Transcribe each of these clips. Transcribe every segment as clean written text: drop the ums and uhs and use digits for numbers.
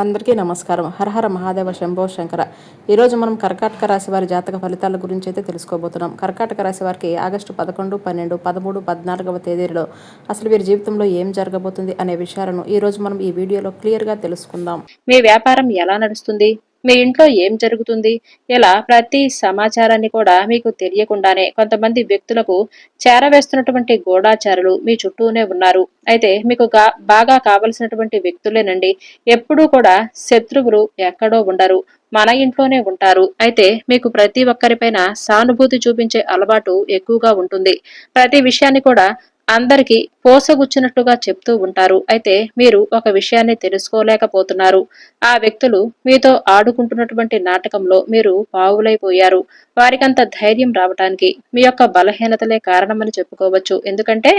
అందరికీ నమస్కారం. హరహర మహాదేవ శంభో శంకర. ఈరోజు మనం కర్కాటక రాశి వారి జాతక ఫలితాల గురించి అయితే తెలుసుకోబోతున్నాం. కర్కాటక రాశి వారికి ఆగస్టు 11, 12, 13, 14వ తేదీలలో అసలు వీరి జీవితంలో ఏం జరగబోతుంది అనే విషయాలను ఈరోజు మనం ఈ వీడియోలో క్లియర్గా తెలుసుకుందాం. మీ వ్యాపారం ఎలా నడుస్తుంది, మీ ఇంట్లో ఏం జరుగుతుంది, ఇలా ప్రతి సమాచారాన్ని కూడా మీకు తెలియకుండానే కొంతమంది వ్యక్తులకు చేరవేస్తున్నటువంటి గూఢాచారులు మీ చుట్టూనే ఉన్నారు. అయితే మీకు బాగా కావలసినటువంటి వ్యక్తులేనండి. ఎప్పుడూ కూడా శత్రువులు ఎక్కడో ఉండరు, మన ఇంట్లోనే ఉంటారు. అయితే మీకు ప్రతి ఒక్కరిపైన సానుభూతి చూపించే అలవాటు ఎక్కువగా ఉంటుంది. ప్రతి విషయాన్ని కూడా అందరికీ పోసగుచ్చినట్టుగా చెప్తూ ఉంటారు. అయితే మీరు ఒక విషయాన్ని తెలుసుకోలేకపోతున్నారు. ఆ వ్యక్తులు మీతో ఆడుకుంటున్నటువంటి నాటకంలో మీరు పావులైపోయారు. వారికంత ధైర్యం రావటానికి మీ యొక్క బలహీనతలే కారణమని చెప్పుకోవచ్చు. ఎందుకంటే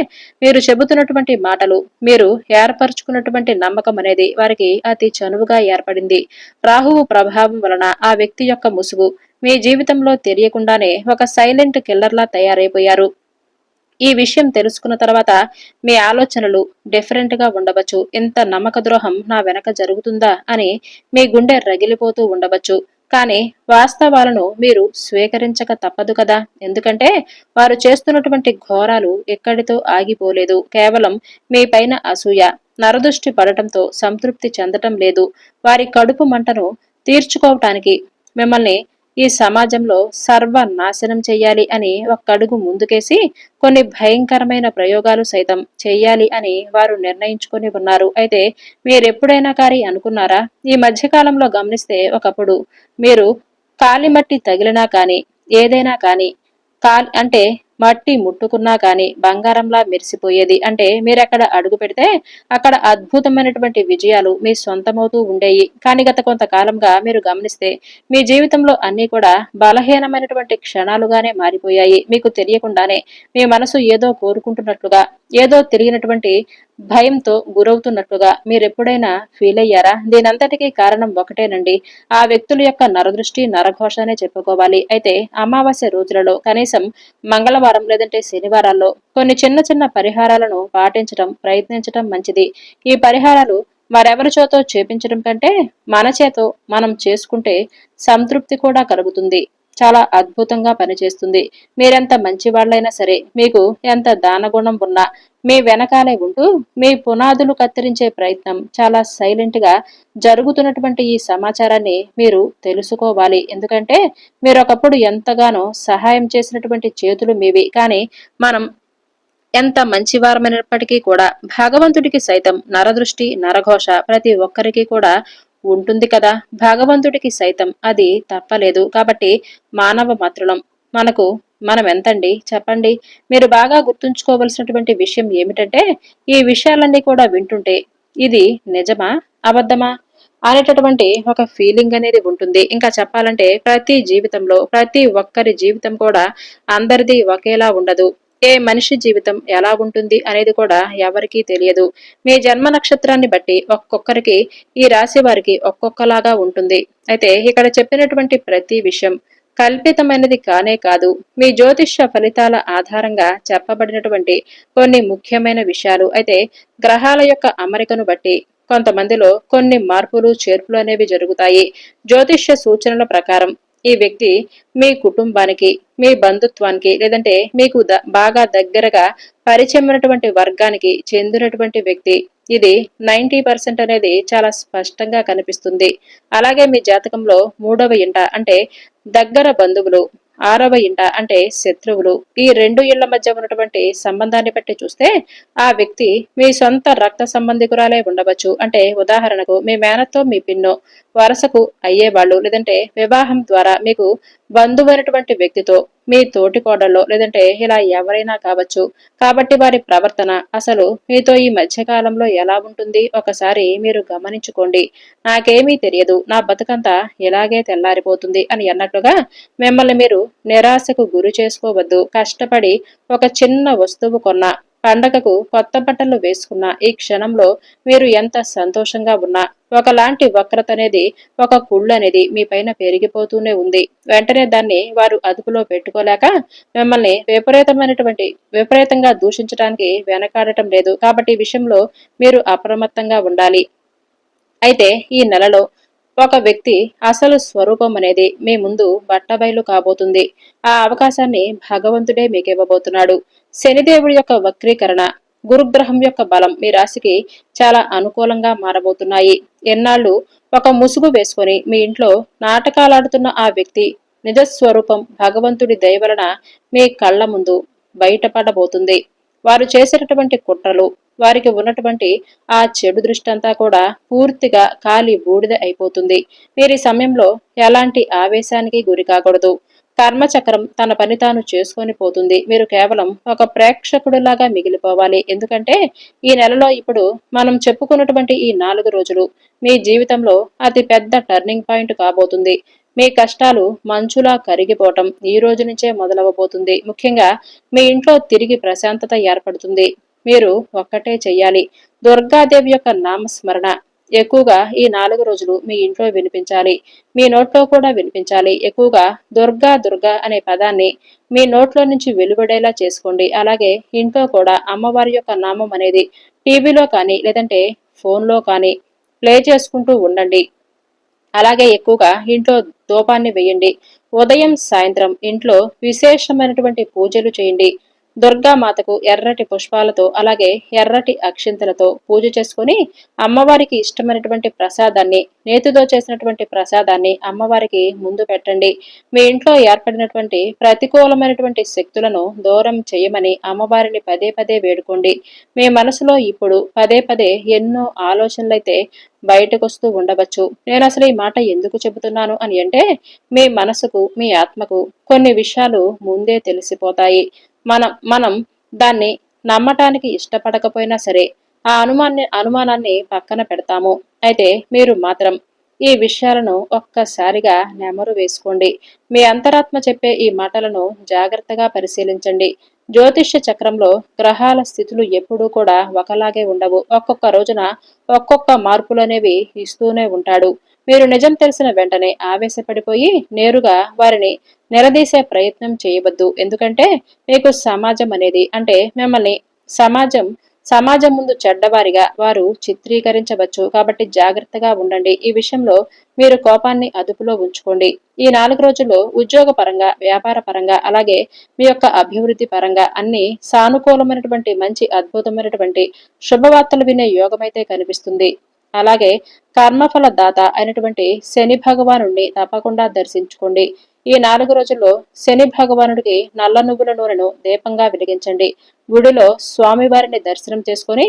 మీరు చెబుతున్నటువంటి మాటలు, మీరు ఏర్పరచుకున్నటువంటి నమ్మకం అనేది వారికి అతి చనువుగా ఏర్పడింది. రాహువు ప్రభావం వలన ఆ వ్యక్తి యొక్క ముసుగు మీ జీవితంలో తెలియకుండానే ఒక సైలెంట్ కిల్లర్లా తయారైపోయారు. ఈ విషయం తెలుసుకున్న తర్వాత మీ ఆలోచనలు డిఫరెంట్ గా ఉండవచ్చు. ఇంత నమ్మక ద్రోహం నా వెనక జరుగుతుందా అని మీ గుండె రగిలిపోతూ ఉండవచ్చు. కానీ వాస్తవాలను మీరు స్వీకరించక తప్పదు కదా. ఎందుకంటే వారు చేస్తున్నటువంటి ఘోరాలు ఎక్కడితో ఆగిపోలేదు. కేవలం మీ పైన అసూయ, నరదృష్టి పడటంతో సంతృప్తి చెందటం లేదు. వారి కడుపు మంటను తీర్చుకోవటానికి మిమ్మల్ని ఈ సమాజంలో సర్వనాశనం చెయ్యాలి అని ఒక్కడుగు ముందుకేసి కొన్ని భయంకరమైన ప్రయోగాలు సైతం చెయ్యాలి అని వారు నిర్ణయించుకొని ఉన్నారు. అయితే మీరెప్పుడైనా కానీ అనుకున్నారా? ఈ మధ్య కాలంలో గమనిస్తే ఒకప్పుడు మీరు కాలిమట్టి తగిలినా కాని, ఏదైనా కాని అంటే మట్టి ముట్టుకున్నా కాని బంగారంలా మెరిసిపోయేది. అంటే మీరెక్కడ అడుగు పెడితే అక్కడ అద్భుతమైనటువంటి విజయాలు మీ సొంతమవుతూ ఉండేవి. కానీ గత కొంతకాలంగా మీరు గమనిస్తే మీ జీవితంలో అన్ని కూడా బలహీనమైనటువంటి క్షణాలుగానే మారిపోయాయి. మీకు తెలియకుండానే మీ మనసు ఏదో కోరుకుంటున్నట్లుగా, ఏదో తెలియనటువంటి భయంతో గురవుతున్నట్లుగా మీరెప్పుడైనా ఫీల్ అయ్యారా? దీనంతటికీ కారణం ఒకటేనండి, ఆ వ్యక్తుల యొక్క నరదృష్టి, నరఘోషనే చెప్పుకోవాలి. అయితే అమావాస్య రోజులలో కనీసం మంగళవారం లేదంటే శనివారాల్లో కొన్ని చిన్న చిన్న పరిహారాలను పాటించడం ప్రయత్నించడం మంచిది. ఈ పరిహారాలు మరెవరి చేతో చేపించడం కంటే మన చేతో మనం చేసుకుంటే సంతృప్తి కూడా కలుగుతుంది. చాలా అద్భుతంగా పనిచేస్తుంది. మీరెంత మంచి వాళ్ళైనా సరే, మీకు ఎంత దానగుణం ఉన్నా మీ వెనకాలే ఉంటూ మీ పునాదులు కత్తిరించే ప్రయత్నం చాలా సైలెంట్ గా జరుగుతున్నటువంటి ఈ సమాచారాన్ని మీరు తెలుసుకోవాలి. ఎందుకంటే మీరు ఒకప్పుడు ఎంతగానో సహాయం చేసినటువంటి చేతులు మీవి. కానీ మనం ఎంత మంచివారమైనప్పటికీ కూడా భగవంతుడికి సైతం నరదృష్టి, నరఘోష ప్రతి ఒక్కరికి కూడా ఉంటుంది కదా. భగవంతుడికి సైతం అది తప్పలేదు. కాబట్టి మానవ మాతృలం మనం ఎంతండి చెప్పండి. మీరు బాగా గుర్తుంచుకోవలసినటువంటి విషయం ఏమిటంటే ఈ విషయాలన్నీ కూడా వింటుంటే ఇది నిజమా, అబద్ధమా అనేటటువంటి ఒక ఫీలింగ్ అనేది ఉంటుంది. ఇంకా చెప్పాలంటే ప్రతి జీవితంలో ప్రతి ఒక్కరి జీవితం కూడా అందరిది ఒకేలా ఉండదు. ఏ మనిషి జీవితం ఎలా ఉంటుంది అనేది కూడా ఎవరికీ తెలియదు. మీ జన్మ నక్షత్రాన్ని బట్టి ఒక్కొక్కరికి, ఈ రాశి వారికి ఒక్కొక్కలాగా ఉంటుంది. అయితే ఇక్కడ చెప్పినటువంటి ప్రతి విషయం కల్పితమైనది కానే కాదు. మీ జ్యోతిష్య ఫలితాల ఆధారంగా చెప్పబడినటువంటి కొన్ని ముఖ్యమైన విషయాలు. అయితే గ్రహాల యొక్క అమరికను బట్టి కొంతమందిలో కొన్ని మార్పులు చేర్పులు అనేవి జరుగుతాయి. జ్యోతిష్య సూచనల ప్రకారం ఈ వ్యక్తి మీ కుటుంబానికి, మీ బంధుత్వానికి లేదంటే మీకు బాగా దగ్గరగా పరిచయమైనటువంటి వర్గానికి చెందినటువంటి వ్యక్తి. ఇది 90% అనేది చాలా స్పష్టంగా కనిపిస్తుంది. అలాగే మీ జాతకంలో 3వ ఇంట అంటే దగ్గర బంధువులు, 6వ ఇంట అంటే శత్రువులు, ఈ 2 ఇళ్ల మధ్య ఉన్నటువంటి సంబంధాన్ని బట్టి చూస్తే ఆ వ్యక్తి మీ సొంత రక్త సంబంధికురాలే ఉండవచ్చు. అంటే ఉదాహరణకు మీ మేనత్తో, మీ పిన్నో వరసకు అయ్యేవాళ్ళు, లేదంటే వివాహం ద్వారా మీకు బంధువైనటువంటి వ్యక్తితో మీ తోటి కోడల్లో లేదంటే ఇలా ఎవరైనా కావచ్చు. కాబట్టి వారి ప్రవర్తన అసలు మీతో ఈ మధ్యకాలంలో ఎలా ఉంటుంది ఒకసారి మీరు గమనించుకోండి. నాకేమీ తెలియదు, నా బతుకంతా ఇలాగే తెల్లారిపోతుంది అని అన్నట్లుగా మిమ్మల్ని మీరు నిరాశకు గురి చేసుకోవద్దు. కష్టపడి ఒక చిన్న వస్తువు కొన్నా, పండగకు కొత్త బట్టలు వేసుకున్న ఈ క్షణంలో మీరు ఎంత సంతోషంగా ఉన్నా ఒకలాంటి వక్రత అనేది, ఒక కుళ్ళు అనేది మీ పైన పెరిగిపోతూనే ఉంది. వెంటనే దాన్ని వారు అదుపులో పెట్టుకోలేక మిమ్మల్ని విపరీతంగా దూషించడానికి వెనకాడటం లేదు. కాబట్టి ఈ విషయంలో మీరు అప్రమత్తంగా ఉండాలి. అయితే ఈ నెలలో ఒక వ్యక్తి అసలు స్వరూపం అనేది మీ ముందు బట్టబయలు కాబోతుంది. ఆ అవకాశాన్ని భగవంతుడే మీకు ఇవ్వబోతున్నాడు. శనిదేవుడి యొక్క వక్రీకరణ, గురుగ్రహం యొక్క బలం మీ రాశికి చాలా అనుకూలంగా మారబోతున్నాయి. ఎన్నాళ్ళు ఒక ముసుగు వేసుకొని మీ ఇంట్లో నాటకాలాడుతున్న ఆ వ్యక్తి నిజస్వరూపం భగవంతుడి దయ వలన మీ కళ్ల ముందు బయటపడబోతుంది. వారు చేసేటటువంటి కుట్రలు, వారికి ఉన్నటువంటి ఆ చెడు దృష్టి అంతా కూడా పూర్తిగా కాలి బూడిద అయిపోతుంది. మీరు ఈ సమయంలో ఎలాంటి ఆవేశానికి గురి కాకూడదు. కర్మచక్రం తన పని తాను చేసుకొని పోతుంది. మీరు కేవలం ఒక ప్రేక్షకుడిలాగా మిగిలిపోవాలి. ఎందుకంటే ఈ నెలలో ఇప్పుడు మనం చెప్పుకున్నటువంటి ఈ 4 రోజులు మీ జీవితంలో అతి పెద్ద టర్నింగ్ పాయింట్ కాబోతుంది. మీ కష్టాలు మంచులా కరిగిపోవటం ఈ రోజు నుంచే మొదలవబోతుంది. ముఖ్యంగా మీ ఇంట్లో తిరిగి ప్రశాంతత ఏర్పడుతుంది. మీరు ఒక్కటే చెయ్యాలి. దుర్గాదేవి యొక్క నామస్మరణ ఎక్కువగా ఈ 4 రోజులు మీ ఇంట్లో వినిపించాలి. మీ నోట్లో కూడా వినిపించాలి. ఎక్కువగా దుర్గా దుర్గా అనే పదాన్ని మీ నోట్లో నుంచి వెలువడేలా చేసుకోండి. అలాగే ఇంట్లో కూడా అమ్మవారి యొక్క నామం అనేది టీవీలో కానీ లేదంటే ఫోన్లో కానీ ప్లే చేసుకుంటూ ఉండండి. అలాగే ఎక్కువగా ఇంట్లో ధూపాన్ని వేయండి. ఉదయం సాయంత్రం ఇంట్లో విశేషమైనటువంటి పూజలు చేయండి. దుర్గామాతకు ఎర్రటి పుష్పాలతో అలాగే ఎర్రటి అక్షింతలతో పూజ చేసుకుని అమ్మవారికి ఇష్టమైనటువంటి ప్రసాదాన్ని, నేతితో చేసినటువంటి ప్రసాదాన్ని అమ్మవారికి ముందు పెట్టండి. మీ ఇంట్లో ఏర్పడినటువంటి ప్రతికూలమైనటువంటి శక్తులను దూరం చేయమని అమ్మవారిని పదే పదే వేడుకోండి. మీ మనసులో ఇప్పుడు పదే పదే ఎన్నో ఆలోచనలైతే బయటకొస్తూ ఉండవచ్చు. నేను అసలు ఈ మాట ఎందుకు చెబుతున్నాను అని అంటే, మీ మనసుకు మీ ఆత్మకు కొన్ని విషయాలు ముందే తెలిసిపోతాయి. మనం దాన్ని నమ్మటానికి ఇష్టపడకపోయినా సరే ఆ అనుమానాన్ని పక్కన పెడతాము. అయితే మీరు మాత్రం ఈ విషయాలను ఒక్కసారిగా నెమరు వేసుకోండి. మీ అంతరాత్మ చెప్పే ఈ మాటలను జాగ్రత్తగా పరిశీలించండి. జ్యోతిష్య చక్రంలో గ్రహాల స్థితులు ఎప్పుడూ కూడా ఒకలాగే ఉండవు. ఒక్కొక్క రోజున ఒక్కొక్క మార్పులనేవి ఇస్తూనే ఉంటాడు. మీరు నిజం తెలిసిన వెంటనే ఆవేశపడిపోయి నేరుగా వారిని నిలదీసే ప్రయత్నం చేయవద్దు. ఎందుకంటే మీకు సమాజం అనేది అంటే మిమ్మల్ని సమాజం సమాజం ముందు చెడ్డవారిగా వారు చిత్రీకరించవచ్చు. కాబట్టి జాగ్రత్తగా ఉండండి. ఈ విషయంలో మీరు కోపాన్ని అదుపులో ఉంచుకోండి. ఈ 4 రోజుల్లో ఉద్యోగ పరంగా, వ్యాపార పరంగా అలాగే మీ యొక్క అభివృద్ధి పరంగా అన్ని సానుకూలమైనటువంటి మంచి అద్భుతమైనటువంటి శుభవార్తలు వినే యోగమైతే కనిపిస్తుంది. అలాగే కర్మఫల దాత అయినటువంటి శని భగవానుడిని తప్పకుండా దర్శించుకోండి. ఈ 4 రోజుల్లో శని భగవానుడికి నల్ల నువ్వుల నూనెను దీపంగా వెలిగించండి. గుడిలో స్వామివారిని దర్శనం చేసుకుని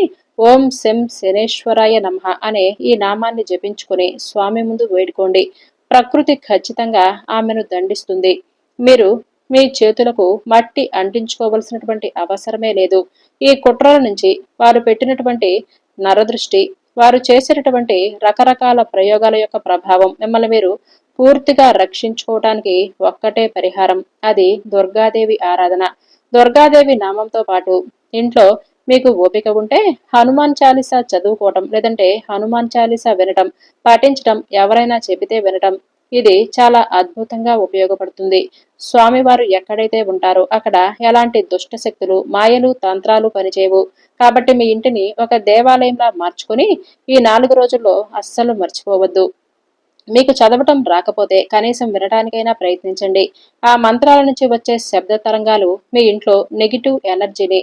ఓం శం శనేశ్వరాయ నమః అనే ఈ నామాన్ని జపించుకుని స్వామి ముందు వేడుకోండి. ప్రకృతి ఖచ్చితంగా ఆమెను దండిస్తుంది. మీరు మీ చేతులకు మట్టి అంటించుకోవలసినటువంటి అవసరమే లేదు. ఈ కుట్రల నుంచి వారు పెట్టినటువంటి నరదృష్టి, వారు చేసేటటువంటి రకరకాల ప్రయోగాల యొక్క ప్రభావం మిమ్మల్ని మీరు పూర్తిగా రక్షించుకోవటానికి ఒక్కటే పరిహారం. అది దుర్గాదేవి ఆరాధన. దుర్గాదేవి నామంతో పాటు ఇంట్లో మీకు ఓపిక ఉంటే హనుమాన్ చాలీసా చదువుకోవటం లేదంటే హనుమాన్ చాలీసా వినటం, పాటించటం, ఎవరైనా చెబితే వినటం ఇది చాలా అద్భుతంగా ఉపయోగపడుతుంది. స్వామివారు ఎక్కడైతే ఉంటారో అక్కడ ఎలాంటి దుష్ట శక్తులు, మాయలు, తంత్రాలు పనిచేయవు. కాబట్టి మీ ఇంటిని ఒక దేవాలయంలా మార్చుకుని ఈ 4 రోజుల్లో అస్సలు మర్చిపోవద్దు. మీకు చదవటం రాకపోతే కనీసం వినటానికైనా ప్రయత్నించండి. ఆ మంత్రాల నుంచి వచ్చే శబ్ద తరంగాలు మీ ఇంట్లో నెగిటివ్ ఎనర్జీని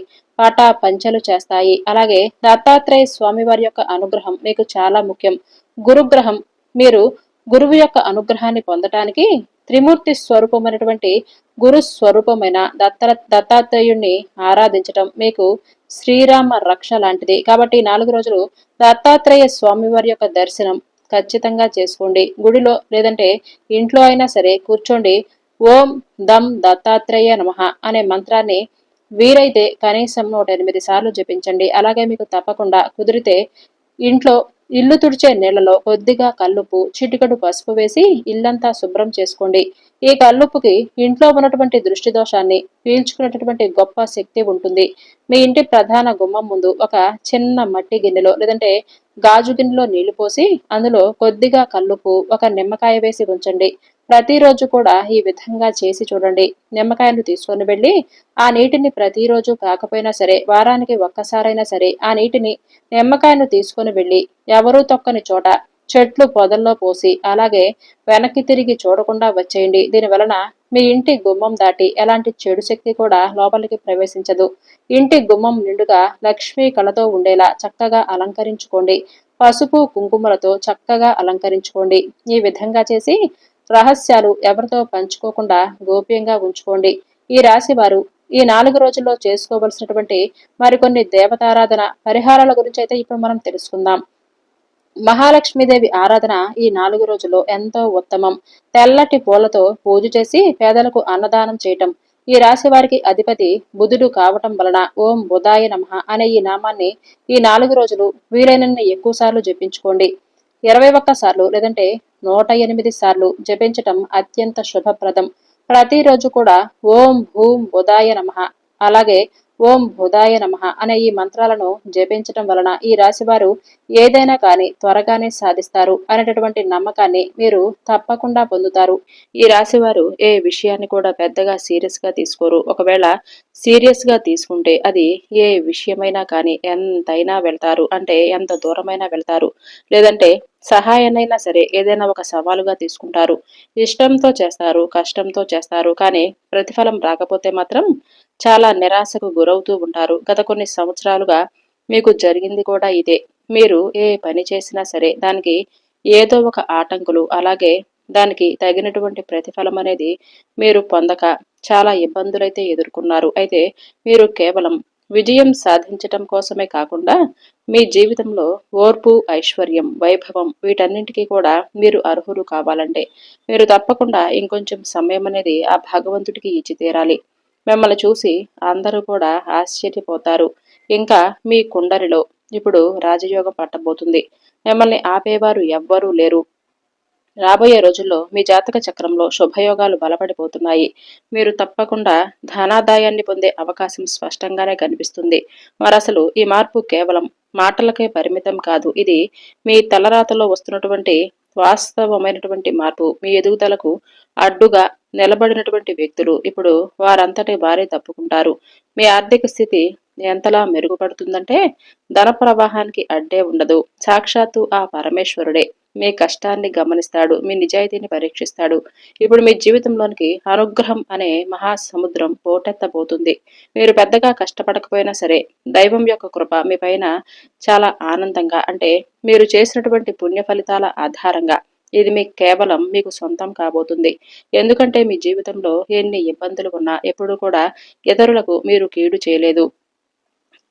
పంచలు చేస్తాయి. అలాగే దత్తాత్రేయ స్వామివారి యొక్క అనుగ్రహం మీకు చాలా ముఖ్యం. గురుగ్రహం మీరు గురువు యొక్క అనుగ్రహాన్ని పొందటానికి త్రిమూర్తి స్వరూపమైనటువంటి గురు స్వరూపమైన దత్తాత్రేయుణ్ణి ఆరాధించటం మీకు శ్రీరామ రక్ష లాంటిది. కాబట్టి 4 రోజులు దత్తాత్రేయ స్వామివారి యొక్క దర్శనం ఖచ్చితంగా చేసుకోండి. గుడిలో లేదంటే ఇంట్లో అయినా సరే కూర్చోండి. ఓం దం దత్తాత్రేయ నమః అనే మంత్రాన్ని వీరైతే కనీసం 108 సార్లు జపించండి. అలాగే మీకు తప్పకుండా కుదిరితే ఇంట్లో ఇల్లు తుడిచే నీళ్లలో కొద్దిగా కల్లుప్పు, చిటికెడు పసుపు వేసి ఇల్లంతా శుభ్రం చేసుకోండి. ఈ కల్లుప్పుకి ఇంట్లో ఉన్నటువంటి దృష్టి దోషాన్ని పీల్చుకునేటటువంటి గొప్ప శక్తి ఉంటుంది. మీ ఇంటి ప్రధాన గుమ్మం ముందు ఒక చిన్న మట్టి గిన్నెలో లేదంటే గాజు గిన్నెలో నీళ్లు పోసి అందులో కొద్దిగా కల్లుప్పు, ఒక నిమ్మకాయ వేసి ఉంచండి. ప్రతిరోజు కూడా ఈ విధంగా చేసి చూడండి. నిమ్మకాయలు తీసుకొని వెళ్ళి ఆ నీటిని ప్రతిరోజు కాకపోయినా సరే వారానికి ఒక్కసారైనా సరే ఆ నీటిని నిమ్మకాయను తీసుకొని వెళ్ళి ఎవరూ తొక్కని చోట చెట్లు పొదల్లో పోసి అలాగే వెనక్కి తిరిగి చూడకుండా వచ్చేయండి. దీని వలన మీ ఇంటి గుమ్మం దాటి ఎలాంటి చెడు శక్తి కూడా లోపలికి ప్రవేశించదు. ఇంటి గుమ్మం నిండుగా లక్ష్మీ కళతో ఉండేలా చక్కగా అలంకరించుకోండి. పసుపు కుంకుమలతో చక్కగా అలంకరించుకోండి. ఈ విధంగా చేసి రహస్యాలు ఎవరితో పంచుకోకుండా గోప్యంగా ఉంచుకోండి. ఈ రాశి వారు ఈ 4 రోజుల్లో చేసుకోవలసినటువంటి మరికొన్ని దేవతారాధన పరిహారాల గురించి అయితే ఇప్పుడు మనం తెలుసుకుందాం. మహాలక్ష్మీదేవి ఆరాధన ఈ 4 రోజుల్లో ఎంతో ఉత్తమం. తెల్లటి పూలతో పూజ చేసి పేదలకు అన్నదానం చేయటం. ఈ రాశి వారికి అధిపతి బుధుడు కావటం వలన ఓం బుధాయ నమః అనే ఈ నామాన్ని ఈ 4 రోజులు వీలైనన్ని ఎక్కువ సార్లు జపించుకోండి. 21 సార్లు లేదంటే 108 సార్లు జపించటం అత్యంత శుభప్రదం. ప్రతిరోజు కూడా ఓం భూం బుధాయ నమః అలాగే ఓం బుధాయ నమః అనే ఈ మంత్రాలను జపించటం వలన ఈ రాశివారు ఏదైనా కానీ త్వరగానే సాధిస్తారు అనేటటువంటి నమ్మకాన్ని మీరు తప్పకుండా పొందుతారు. ఈ రాశివారు ఏ విషయాన్ని కూడా పెద్దగా సీరియస్ గా తీసుకోరు. ఒకవేళ సీరియస్ గా తీసుకుంటే అది ఏ విషయమైనా కానీ ఎంతైనా వెళ్తారు, అంటే ఎంత దూరమైనా వెళ్తారు. లేదంటే సహాయాన్నైనా సరే ఏదైనా ఒక సవాలుగా తీసుకుంటారు. ఇష్టంతో చేస్తారు, కష్టంతో చేస్తారు, కానీ ప్రతిఫలం రాకపోతే మాత్రం చాలా నిరాశకు గురవుతూ ఉంటారు. గత కొన్ని సంవత్సరాలుగా మీకు జరిగింది కూడా ఇదే. మీరు ఏ పని చేసినా సరే దానికి ఏదో ఒక ఆటంకులు, అలాగే దానికి తగినటువంటి ప్రతిఫలం అనేది మీరు పొందక చాలా ఇబ్బందులైతే ఎదుర్కొన్నారు. అయితే మీరు కేవలం విజయం సాధించటం కోసమే కాకుండా మీ జీవితంలో ఓర్పు, ఐశ్వర్యం, వైభవం వీటన్నింటికీ కూడా మీరు అర్హులు కావాలంటే మీరు తప్పకుండా ఇంకొంచెం సమయం అనేది ఆ భగవంతుడికి ఇచ్చి తీరాలి. మిమ్మల్ని చూసి అందరూ కూడా ఆశ్చర్యపోతారు. ఇంకా మీ కుండలిలో ఇప్పుడు రాజయోగం పట్టబోతుంది. మిమ్మల్ని ఆపేవారు ఎవ్వరూ లేరు. రాబోయే రోజుల్లో మీ జాతక చక్రంలో శుభయోగాలు బలపడిపోతున్నాయి. మీరు తప్పకుండా ధనాదాయాన్ని పొందే అవకాశం స్పష్టంగానే కనిపిస్తుంది. మరసలు ఈ మార్పు కేవలం మాటలకే పరిమితం కాదు. ఇది మీ తలరాతలో వస్తున్నటువంటి వాస్తవమైనటువంటి మార్పు. మీ ఎదుగుదలకు అడ్డుగా నిలబడినటువంటి వ్యక్తులు ఇప్పుడు వారంతటి వారే తప్పుకుంటారు. మీ ఆర్థిక స్థితి ఎంతలా మెరుగుపడుతుందంటే ధన ప్రవాహానికి అడ్డే ఉండదు. సాక్షాత్తు ఆ పరమేశ్వరుడే మీ కష్టాన్ని గమనిస్తాడు, మీ నిజాయితీని పరీక్షిస్తాడు. ఇప్పుడు మీ జీవితంలోనికి అనుగ్రహం అనే మహాసముద్రం పోటెత్తబోతుంది. మీరు పెద్దగా కష్టపడకపోయినా సరే దైవం యొక్క కృప మీ పైన చాలా ఆనందంగా, అంటే మీరు చేసినటువంటి పుణ్య ఫలితాల ఆధారంగా ఇది మీకు కేవలం మీకు సొంతం కాబోతుంది. ఎందుకంటే మీ జీవితంలో ఎన్ని ఇబ్బందులు ఉన్నా ఎప్పుడూ కూడా ఇతరులకు మీరు కీడు చేయలేదు.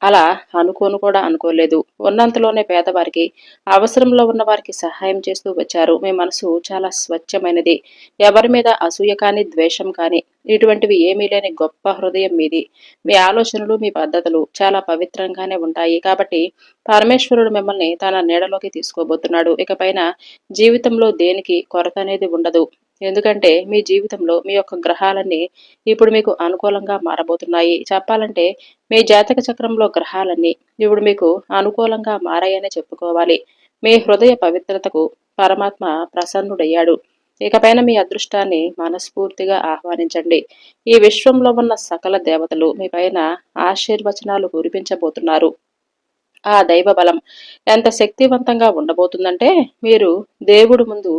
అలా అనుకోలేదు. ఉన్నంతలోనే పేదవారికి, అవసరంలో ఉన్న వారికి సహాయం చేస్తూ వచ్చారు. మీ మనసు చాలా స్వచ్ఛమైనది. ఎవరి మీద అసూయ కానీ, ద్వేషం కానీ ఇటువంటివి ఏమీ లేని గొప్ప హృదయం మీది. మీ ఆలోచనలు, మీ పద్ధతులు చాలా పవిత్రంగానే ఉంటాయి. కాబట్టి పరమేశ్వరుడు మిమ్మల్ని తన నీడలోకి తీసుకోబోతున్నాడు. ఇకపైన జీవితంలో దేనికి కొరత అనేది ఉండదు. ఎందుకంటే మీ జీవితంలో మీ యొక్క గ్రహాలన్నీ ఇప్పుడు మీకు అనుకూలంగా మారబోతున్నాయి. చెప్పాలంటే మీ జాతక చక్రంలో గ్రహాలన్నీ ఇప్పుడు మీకు అనుకూలంగా మారాయనే చెప్పుకోవాలి. మీ హృదయ పవిత్రతకు పరమాత్మ ప్రసన్నుడయ్యాడు. ఇకపైన మీ అదృష్టాన్ని మనస్ఫూర్తిగా ఆహ్వానించండి. ఈ విశ్వంలో ఉన్న సకల దేవతలు మీ పైన ఆశీర్వచనాలు కురిపించబోతున్నారు. ఆ దైవ బలం ఎంత శక్తివంతంగా ఉండబోతుందంటే మీరు దేవుడు ముందు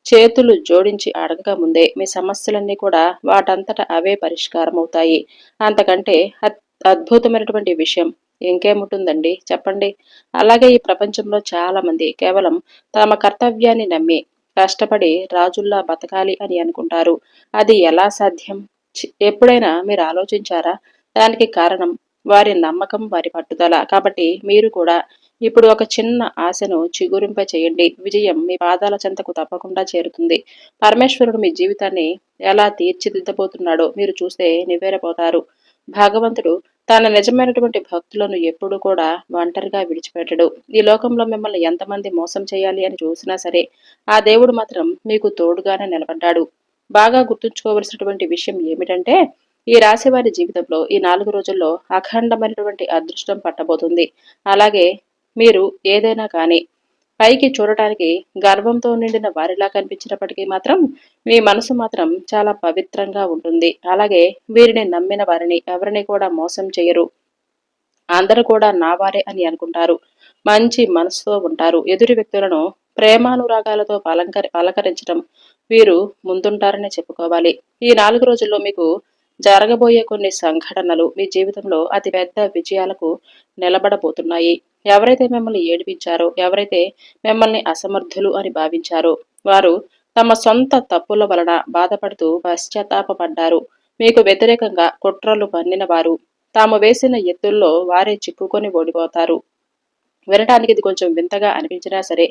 చేతులు జోడించి అడగక ముందే మీ సమస్యలన్నీ కూడా వాటంతట అవే పరిష్కారం అవుతాయి. అంతకంటే అద్భుతమైనటువంటి విషయం ఇంకేముంటుందండి చెప్పండి. అలాగే ఈ ప్రపంచంలో చాలా మంది కేవలం తమ కర్తవ్యాన్ని నమ్మి కష్టపడి రాజుల్లా బతకాలి అని అనుకుంటారు. అది ఎలా సాధ్యం? ఎప్పుడైనా మీరు ఆలోచించారా? దానికి కారణం వారి నమ్మకం, వారి పట్టుదల. కాబట్టి మీరు కూడా ఇప్పుడు ఒక చిన్న ఆశను చిగురింప చేయండి. విజయం మీ పాదాల చెంతకు తప్పకుండా చేరుతుంది. పరమేశ్వరుడు మీ జీవితాన్ని ఎలా తీర్చిదిద్దబోతున్నాడో మీరు చూస్తే నివ్వెరపోతారు. భగవంతుడు తన నిజమైనటువంటి భక్తులను ఎప్పుడూ కూడా ఒంటరిగా విడిచిపెట్టడు. ఈ లోకంలో మిమ్మల్ని ఎంతమంది మోసం చేయాలి అని చూసినా సరే ఆ దేవుడు మాత్రం మీకు తోడుగానే నిలబడ్డాడు. బాగా గుర్తుంచుకోవలసినటువంటి విషయం ఏమిటంటే ఈ రాశి వారి జీవితంలో ఈ 4 రోజుల్లో అఖండమైనటువంటి అదృష్టం పట్టబోతుంది. అలాగే మీరు ఏదైనా కానీ పైకి చూడటానికి గర్వంతో నిండిన వారిలా కనిపించినప్పటికీ మాత్రం మీ మనసు మాత్రం చాలా పవిత్రంగా ఉంటుంది. అలాగే వీరిని నమ్మిన వారిని ఎవరిని కూడా మోసం చేయరు. అందరూ కూడా నా వారే అని అనుకుంటారు. మంచి మనసుతో ఉంటారు. ఎదుటి వ్యక్తులను ప్రేమానురాగాలతో పలకరించడం వీరు ముందుంటారనే చెప్పుకోవాలి. ఈ 4 రోజుల్లో మీకు జరగబోయే కొన్ని సంఘటనలు మీ జీవితంలో అతిపెద్ద విజయాలకు నిలబడబోతున్నాయి. ఎవరైతే మిమ్మల్ని ఏడిపించారో, ఎవరైతే మిమ్మల్ని అసమర్థులు అని భావించారో, వారు తమ సొంత తప్పుల వలన బాధపడుతూ పశ్చాత్తాపపడ్డారు. మీకు వ్యతిరేకంగా కుట్రలు పన్నిన వారు తాము వేసిన ఎత్తుల్లో వారే చిక్కుకొని ఓడిపోతారు. వినటానికి ఇది కొంచెం వింతగా అనిపించినా సరే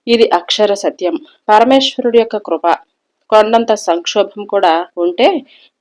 ఇది అక్షర సత్యం. పరమేశ్వరుడి యొక్క కృప, కొండంత సంక్షోభం కూడా ఉంటే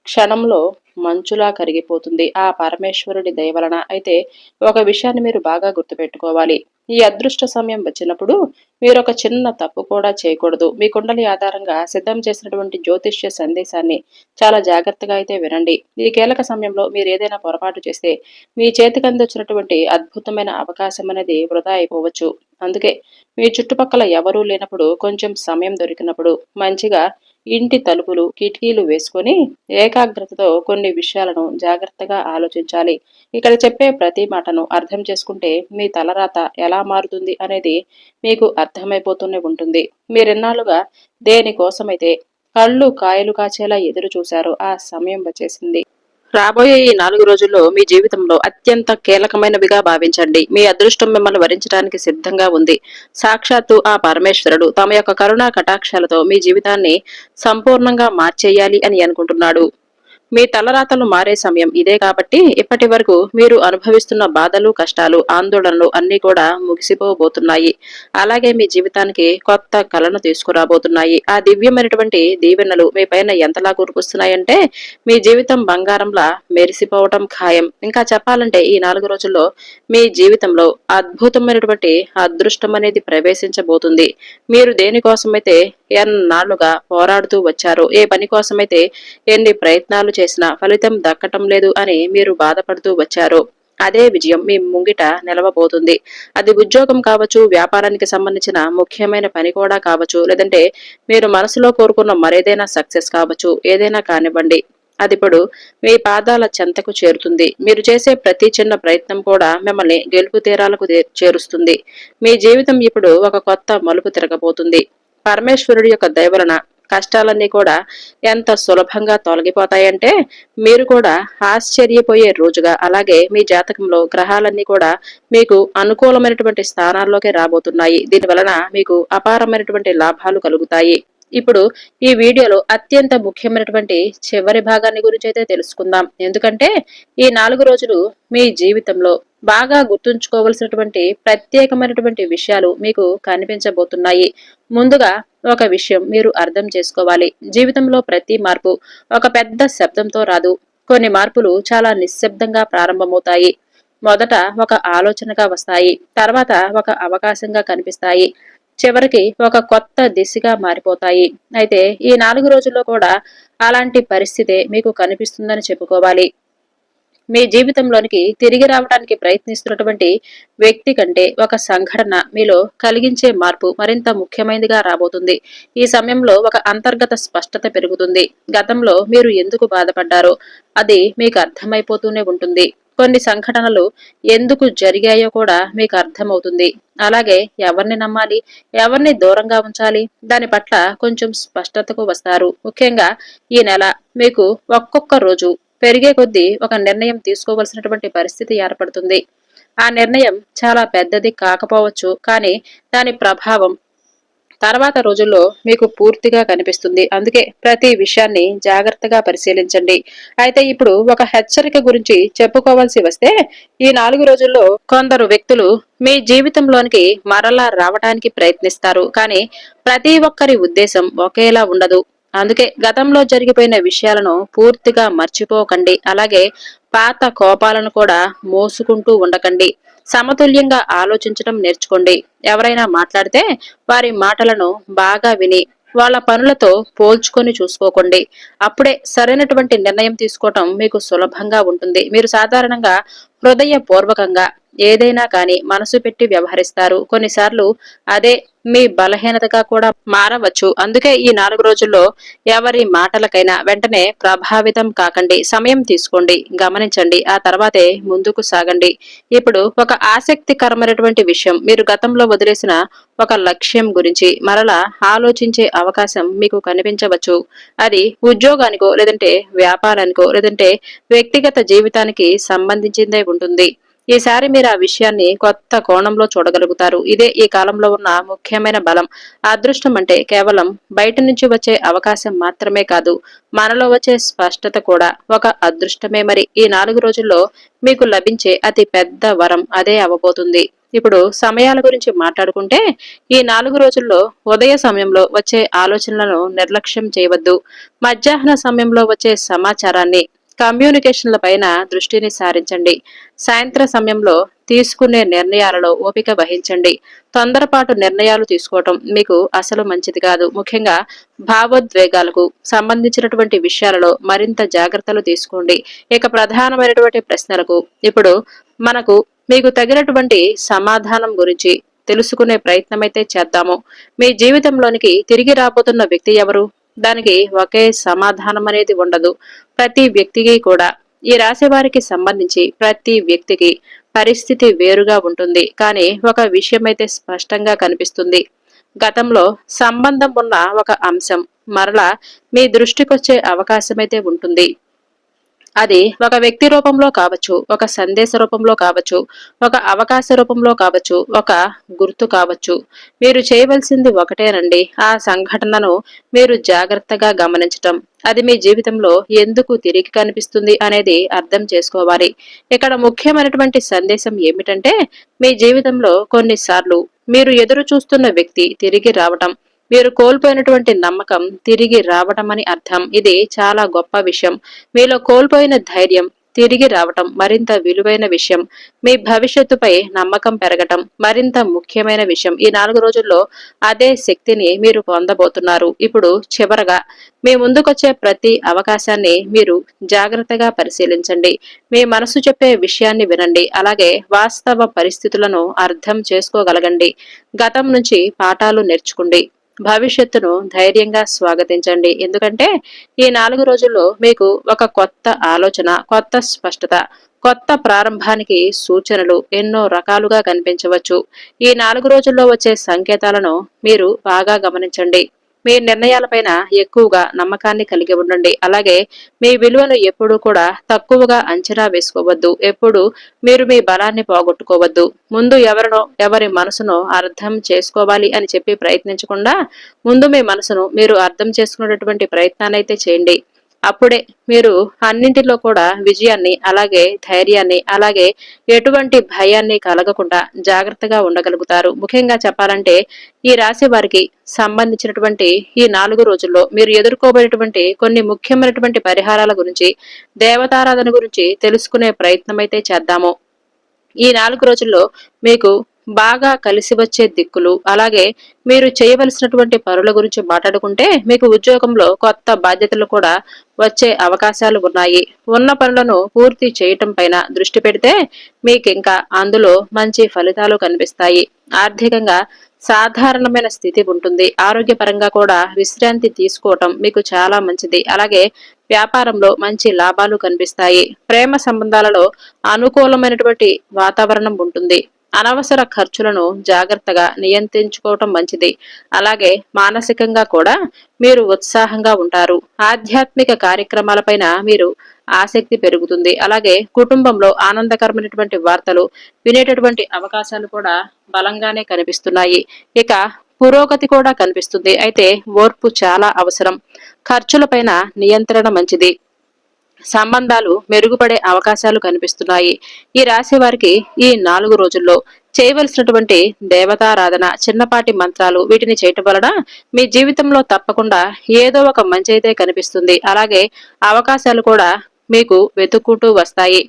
క్షణంలో మంచులా కరిగిపోతుంది ఆ పరమేశ్వరుడి దయ వలన. అయితే ఒక విషయాన్ని మీరు బాగా గుర్తుపెట్టుకోవాలి. ఈ అదృష్ట సమయం వచ్చినప్పుడు మీరు ఒక చిన్న తప్పు కూడా చేయకూడదు. మీ కుండలి ఆధారంగా సిద్ధం చేసినటువంటి జ్యోతిష్య సందేశాన్ని చాలా జాగ్రత్తగా అయితే వినండి. ఈ కీలక సమయంలో మీరు ఏదైనా పొరపాటు చేస్తే మీ చేతికి అందించినటువంటి అద్భుతమైన అవకాశం అనేది వృధా అయిపోవచ్చు. అందుకే మీ చుట్టుపక్కల ఎవరూ లేనప్పుడు, కొంచెం సమయం దొరికినప్పుడు మంచిగా ఇంటి తలుపులు కిటికీలు వేసుకొని ఏకాగ్రతతో కొన్ని విషయాలను జాగ్రత్తగా ఆలోచించాలి. ఇక్కడ చెప్పే ప్రతి మాటను అర్థం చేసుకుంటే మీ తలరాత ఎలా మారుతుంది అనేది మీకు అర్థమైపోతూనే ఉంటుంది. మీరెన్నాళ్ళుగా దేనికోసమైతే కళ్ళు కాయలు కాచేలా ఎదురు చూశారో ఆ సమయం వచ్చేసింది. రాబోయే ఈ 4 రోజుల్లో మీ జీవితంలో అత్యంత కీలకమైనవిగా భావించండి. మీ అదృష్టం మిమ్మల్ని వరించడానికి సిద్ధంగా ఉంది. సాక్షాత్తు ఆ పరమేశ్వరుడు తమ యొక్క కరుణా కటాక్షాలతో మీ జీవితాన్ని సంపూర్ణంగా మార్చేయాలి అని అనుకుంటున్నాడు. మీ తలరాతలు మారే సమయం ఇదే కాబట్టి ఇప్పటి వరకు మీరు అనుభవిస్తున్న బాధలు, కష్టాలు, ఆందోళనలు అన్నీ కూడా ముగిసిపోబోతున్నాయి. అలాగే మీ జీవితానికి కొత్త కళను తీసుకురాబోతున్నాయి. ఆ దివ్యమైనటువంటి దీవెనలు మీ పైన ఎంతలా కురిపిస్తున్నాయంటే మీ జీవితం బంగారంలా మెరిసిపోవటం ఖాయం. ఇంకా చెప్పాలంటే ఈ 4 రోజుల్లో మీ జీవితంలో అద్భుతమైనటువంటి అదృష్టం అనేది ప్రవేశించబోతుంది. మీరు దేనికోసమైతే ఎన్నాళ్లుగా పోరాడుతూ వచ్చారో, ఏ పని కోసమైతే ఎన్ని ప్రయత్నాలు చేసినా ఫలితం దక్కటం లేదు అని మీరు బాధపడుతూ వచ్చారో అదే విజయం మీ ముంగిట నిలవబోతుంది. అది ఉద్యోగం కావచ్చు, వ్యాపారానికి సంబంధించిన ముఖ్యమైన పని కూడా కావచ్చు, లేదంటే మీరు మనసులో కోరుకున్న మరేదైనా సక్సెస్ కావచ్చు. ఏదైనా కానివ్వండి, అది ఇప్పుడు మీ పాదాల చెంతకు చేరుతుంది. మీరు చేసే ప్రతి చిన్న ప్రయత్నం కూడా మిమ్మల్ని గెలుపు తీరాలకు చేరుస్తుంది. మీ జీవితం ఇప్పుడు ఒక కొత్త మలుపు తిరగబోతుంది. పరమేశ్వరుడి యొక్క దయ వలన కష్టాలన్నీ కూడా ఎంత సులభంగా తొలగిపోతాయంటే మీరు కూడా ఆశ్చర్యపోయే రోజుగా. అలాగే మీ జాతకంలో గ్రహాలన్నీ కూడా మీకు అనుకూలమైనటువంటి స్థానాల్లోకి రాబోతున్నాయి. దీని వలన మీకు అపారమైనటువంటి లాభాలు కలుగుతాయి. ఇప్పుడు ఈ వీడియోలో అత్యంత ముఖ్యమైనటువంటి చివరి భాగాన్ని గురించి అయితే తెలుసుకుందాం. ఎందుకంటే ఈ 4 రోజులు మీ జీవితంలో బాగా గుర్తుంచుకోవలసినటువంటి ప్రత్యేకమైనటువంటి విషయాలు మీకు కనిపించబోతున్నాయి. ముందుగా ఒక విషయం మీరు అర్థం చేసుకోవాలి. జీవితంలో ప్రతి మార్పు ఒక పెద్ద శబ్దంతో రాదు. కొన్ని మార్పులు చాలా నిశ్శబ్దంగా ప్రారంభమవుతాయి. మొదట ఒక ఆలోచనగా వస్తాయి, తర్వాత ఒక అవకాశంగా కనిపిస్తాయి, చివరికి ఒక కొత్త దిశగా మారిపోతాయి. అయితే ఈ 4 రోజుల్లో కూడా అలాంటి పరిస్థితే మీకు కనిపిస్తుందని చెప్పుకోవాలి. మీ జీవితంలోనికి తిరిగి రావడానికి ప్రయత్నిస్తున్నటువంటి వ్యక్తి కంటే ఒక సంఘటన మీలో కలిగించే మార్పు మరింత ముఖ్యమైనదిగా రాబోతుంది. ఈ సమయంలో ఒక అంతర్గత స్పష్టత పెరుగుతుంది. గతంలో మీరు ఎందుకు బాధపడ్డారో అది మీకు అర్థమైపోతూనే ఉంటుంది. కొన్ని సంఘటనలు ఎందుకు జరిగాయో కూడా మీకు అర్థమవుతుంది. అలాగే ఎవరిని నమ్మాలి, ఎవరిని దూరంగా ఉంచాలి, దాని పట్ల కొంచెం స్పష్టతకు వస్తారు. ముఖ్యంగా ఈ నెల మీకు ఒక్కొక్క రోజు పెరిగే కొద్దీ ఒక నిర్ణయం తీసుకోవలసినటువంటి పరిస్థితి ఏర్పడుతుంది. ఆ నిర్ణయం చాలా పెద్దది కాకపోవచ్చు, కానీ దాని ప్రభావం తర్వాత రోజుల్లో మీకు పూర్తిగా కనిపిస్తుంది. అందుకే ప్రతి విషయాన్ని జాగ్రత్తగా పరిశీలించండి. అయితే ఇప్పుడు ఒక హెచ్చరిక గురించి చెప్పుకోవాల్సి వస్తే ఈ 4 రోజుల్లో కొందరు వ్యక్తులు మీ జీవితంలోనికి మరలా రావడానికి ప్రయత్నిస్తారు. కానీ ప్రతి ఒక్కరి ఉద్దేశం ఒకేలా ఉండదు. అందుకే గతంలో జరిగిపోయిన విషయాలను పూర్తిగా మర్చిపోకండి. అలాగే పాత కోపాలను కూడా మోసుకుంటూ ఉండకండి. సమతుల్యంగా ఆలోచించడం నేర్చుకోండి. ఎవరైనా మాట్లాడితే వారి మాటలను బాగా విని వాళ్ళ పనులతో పోల్చుకొని చూసుకోకండి. అప్పుడే సరైనటువంటి నిర్ణయం తీసుకోవటం మీకు సులభంగా ఉంటుంది. మీరు సాధారణంగా హృదయపూర్వకంగా ఏదైనా కానీ మనసు పెట్టి వ్యవహరిస్తారు. కొన్నిసార్లు అదే మీ బలహీనతగా కూడా మారవచ్చు. అందుకే ఈ 4 రోజుల్లో ఎవరి మాటలకైనా వెంటనే ప్రభావితం కాకండి. సమయం తీసుకోండి, గమనించండి. ఆ తర్వాతే ముందుకు సాగండి. ఇప్పుడు ఒక ఆసక్తికరమైనటువంటి విషయం, మీరు గతంలో వదిలేసిన ఒక లక్ష్యం గురించి మరలా ఆలోచించే అవకాశం మీకు కనిపించవచ్చు. అది ఉద్యోగానికో, లేదంటే వ్యాపారానికో, లేదంటే వ్యక్తిగత జీవితానికి సంబంధించిందే ఉంటుంది. ఈసారి మీరు ఆ విషయాన్ని కొత్త కోణంలో చూడగలుగుతారు. ఇదే ఈ కాలంలో ఉన్న ముఖ్యమైన బలం. అదృష్టం అంటే కేవలం బయట నుంచి వచ్చే అవకాశం మాత్రమే కాదు, మనలో వచ్చే స్పష్టత కూడా ఒక అదృష్టమే. మరి ఈ 4 రోజుల్లో మీకు లభించే అతి పెద్ద వరం అదే అవ్వబోతుంది. ఇప్పుడు సమయాల గురించి మాట్లాడుకుంటే, ఈ 4 రోజుల్లో ఉదయ సమయంలో వచ్చే ఆలోచనలను నిర్లక్ష్యం చేయవద్దు. మధ్యాహ్న సమయంలో వచ్చే సమాచారాన్ని, కమ్యూనికేషన్ల పైన దృష్టిని సారించండి. సాయంత్ర సమయంలో తీసుకునే నిర్ణయాలలో ఓపిక వహించండి. తొందరపాటు నిర్ణయాలు తీసుకోవటం మీకు అసలు మంచిది కాదు. ముఖ్యంగా భావోద్వేగాలకు సంబంధించినటువంటి విషయాలలో మరింత జాగ్రత్తలు తీసుకోండి. ఇక ప్రధానమైనటువంటి ప్రశ్నలకు ఇప్పుడు మనకు మీకు తగినటువంటి సమాధానం గురించి తెలుసుకునే ప్రయత్నమైతే చేద్దాము. మీ జీవితంలోనికి తిరిగి రాబోతున్న వ్యక్తి ఎవరు? దానికి ఒకే సమాధానం అనేది ఉండదు. ప్రతి వ్యక్తికి కూడా, ఈ రాశి వారికి సంబంధించి ప్రతి వ్యక్తికి పరిస్థితి వేరుగా ఉంటుంది. కానీ ఒక విషయం అయితే స్పష్టంగా కనిపిస్తుంది. గతంలో సంబంధం ఉన్న ఒక అంశం మరలా మీ దృష్టికొచ్చే అవకాశమైతే ఉంటుంది. అది ఒక వ్యక్తి రూపంలో కావచ్చు, ఒక సందేశ రూపంలో కావచ్చు, ఒక అవకాశ రూపంలో కావచ్చు, ఒక గుర్తు కావచ్చు. మీరు చేయవలసింది ఒకటేనండి, ఆ సంఘటనను మీరు జాగ్రత్తగా గమనించటం. అది మీ జీవితంలో ఎందుకు తిరిగి కనిపిస్తుంది అనేది అర్థం చేసుకోవాలి. ఇక్కడ ముఖ్యమైనటువంటి సందేశం ఏమిటంటే, మీ జీవితంలో కొన్నిసార్లు మీరు ఎదురు చూస్తున్న వ్యక్తి తిరిగి రావటం, మీరు కోల్పోయినటువంటి నమ్మకం తిరిగి రావటం అని అర్థం. ఇది చాలా గొప్ప విషయం. మీలో కోల్పోయిన ధైర్యం తిరిగి రావటం మరింత విలువైన విషయం. మీ భవిష్యత్తుపై నమ్మకం పెరగటం మరింత ముఖ్యమైన విషయం. ఈ 4 రోజుల్లో అదే శక్తిని మీరు పొందబోతున్నారు. ఇప్పుడు చివరగా, మీ ముందుకొచ్చే ప్రతి అవకాశాన్ని మీరు జాగ్రత్తగా పరిశీలించండి. మీ మనసు చెప్పే విషయాన్ని వినండి. అలాగే వాస్తవ పరిస్థితులను అర్థం చేసుకోగలగండి. గతం నుంచి పాఠాలు నేర్చుకోండి. భవిష్యత్తును ధైర్యంగా స్వాగతించండి. ఎందుకంటే ఈ 4 రోజుల్లో మీకు ఒక కొత్త ఆలోచన, కొత్త స్పష్టత, కొత్త ప్రారంభానికి సూచనలు ఎన్నో రకాలుగా కనిపించవచ్చు. ఈ 4 రోజుల్లో వచ్చే సంకేతాలను మీరు బాగా గమనించండి. మీ నిర్ణయాలపైన ఎక్కువగా నమ్మకాన్ని కలిగి ఉండండి. అలాగే మీ విలువను ఎప్పుడూ కూడా తక్కువగా అంచనా వేసుకోవద్దు. ఎప్పుడు మీరు మీ బలాన్ని పోగొట్టుకోవద్దు. ముందు ఎవరి మనసునో అర్థం చేసుకోవాలి అని చెప్పి ప్రయత్నించకుండా, ముందు మీ మనసును మీరు అర్థం చేసుకునేటటువంటి ప్రయత్నాన్ని అయితే చేయండి. అప్పుడే మీరు అన్నింటిలో కూడా విజయాన్ని, అలాగే ధైర్యాన్ని, అలాగే ఎటువంటి భయాన్ని కలగకుండా జాగ్రత్తగా ఉండగలుగుతారు. ముఖ్యంగా చెప్పాలంటే, ఈ రాశి వారికి సంబంధించినటువంటి ఈ 4 రోజుల్లో మీరు ఎదుర్కోబోయేటువంటి కొన్ని ముఖ్యమైనటువంటి పరిహారాల గురించి, దేవతారాధన గురించి తెలుసుకునే ప్రయత్నం అయితే చేద్దాము. ఈ 4 రోజుల్లో మీకు బాగా కలిసి వచ్చే దిక్కులు, అలాగే మీరు చేయవలసినటువంటి పనుల గురించి మాట్లాడుకుంటే, మీకు ఉద్యోగంలో కొత్త బాధ్యతలు కూడా వచ్చే అవకాశాలు ఉన్నాయి. ఉన్న పనులను పూర్తి చేయటం పైన దృష్టి పెడితే మీకింకా అందులో మంచి ఫలితాలు కనిపిస్తాయి. ఆర్థికంగా సాధారణమైన స్థితి ఉంటుంది. ఆరోగ్యపరంగా కూడా విశ్రాంతి తీసుకోవటం మీకు చాలా మంచిది. అలాగే వ్యాపారంలో మంచి లాభాలు కనిపిస్తాయి. ప్రేమ సంబంధాలలో అనుకూలమైనటువంటి వాతావరణం ఉంటుంది. అనవసర ఖర్చులను జాగ్రత్తగా నియంత్రించుకోవటం మంచిది. అలాగే మానసికంగా కూడా మీరు ఉత్సాహంగా ఉంటారు. ఆధ్యాత్మిక కార్యక్రమాలపైన మీరు ఆసక్తి పెరుగుతుంది. అలాగే కుటుంబంలో ఆనందకరమైనటువంటి వార్తలు వినేటటువంటి అవకాశాలు కూడా బలంగానే కనిపిస్తున్నాయి. ఇక పురోగతి కూడా కనిపిస్తుంది. అయితే ఓర్పు చాలా అవసరం. ఖర్చులపైన నియంత్రణ మంచిది. సంబంధాలు మెరుగుపడే అవకాశాలు కనిపిస్తున్నాయి. ఈ రాశి వారికి ఈ 4 రోజుల్లో చేయవలసినటువంటి దేవతారాధన, చిన్నపాటి మంత్రాలు, వీటిని చేయటం వలన మీ జీవితంలో తప్పకుండా ఏదో ఒక మంచి అయితే కనిపిస్తుంది. అలాగే అవకాశాలు కూడా మీకు వెతుక్కుంటూ వస్తాయి.